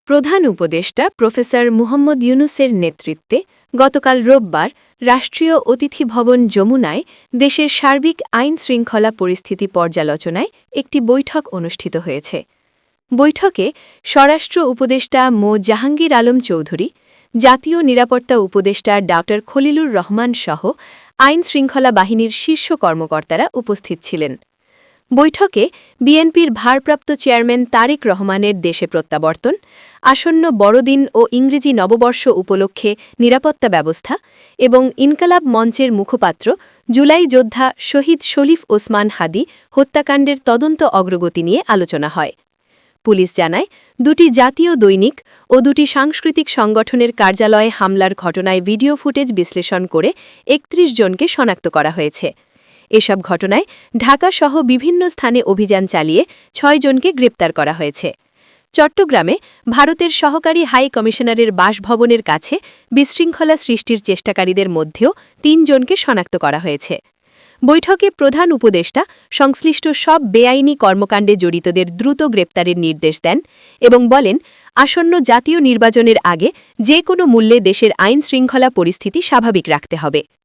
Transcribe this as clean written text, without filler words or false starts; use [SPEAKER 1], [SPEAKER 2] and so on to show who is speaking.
[SPEAKER 1] প্রধান উপদেষ্টা প্রফেসর মুহম্মদ ইউনূসের নেতৃত্বে গতকাল রোববার রাষ্ট্রীয় অতিথি ভবন যমুনায় দেশের সার্বিক আইন-শৃঙ্খলা পরিস্থিতি পর্যালোচনায় একটি বৈঠক অনুষ্ঠিত হয়েছে। বৈঠকে স্বরাষ্ট্র উপদেষ্টা মো জাহাঙ্গীর আলম চৌধুরী, জাতীয় নিরাপত্তা উপদেষ্টা ডা খলিলুর রহমান সহ আইন-শৃঙ্খলা বাহিনীর শীর্ষ কর্মকর্তারা উপস্থিত ছিলেন। বৈঠকে বিএনপির ভারপ্রাপ্ত চেয়ারম্যান তারেক রহমানের দেশে প্রত্যাবর্তন, আসন্ন বড়দিন ও ইংরেজি নববর্ষ উপলক্ষে নিরাপত্তা ব্যবস্থা এবং ইনকালাব মঞ্চের মুখপাত্র জুলাই যোদ্ধা শহীদ শরীফ ওসমান হাদি হত্যাকাণ্ডের তদন্ত অগ্রগতি নিয়ে আলোচনা হয়। পুলিশ জানায়, দুটি জাতীয় দৈনিক ও দুটি সাংস্কৃতিক সংগঠনের কার্যালয়ে হামলার ঘটনায় ভিডিও ফুটেজ বিশ্লেষণ করে ৩১ জনকে শনাক্ত করা হয়েছে। এসব ঘটনায় ঢাকাসহ বিভিন্ন স্থানে অভিযান চালিয়ে ৬ জনকে গ্রেপ্তার করা হয়েছে। চট্টগ্রামে ভারতের সহকারী হাই কমিশনারের বাসভবনের কাছে বিশৃঙ্খলা সৃষ্টির চেষ্টাকারীদের মধ্যেও ৩ জনকে শনাক্ত করা হয়েছে। বৈঠকে প্রধান উপদেষ্টা সংশ্লিষ্ট সব বেআইনি কর্মকাণ্ডে জড়িতদের দ্রুত গ্রেপ্তারের নির্দেশ দেন এবং বলেন, আসন্ন জাতীয় নির্বাচনের আগে যে কোনো মূল্যে দেশের আইন-শৃঙ্খলা পরিস্থিতি স্বাভাবিক রাখতে হবে।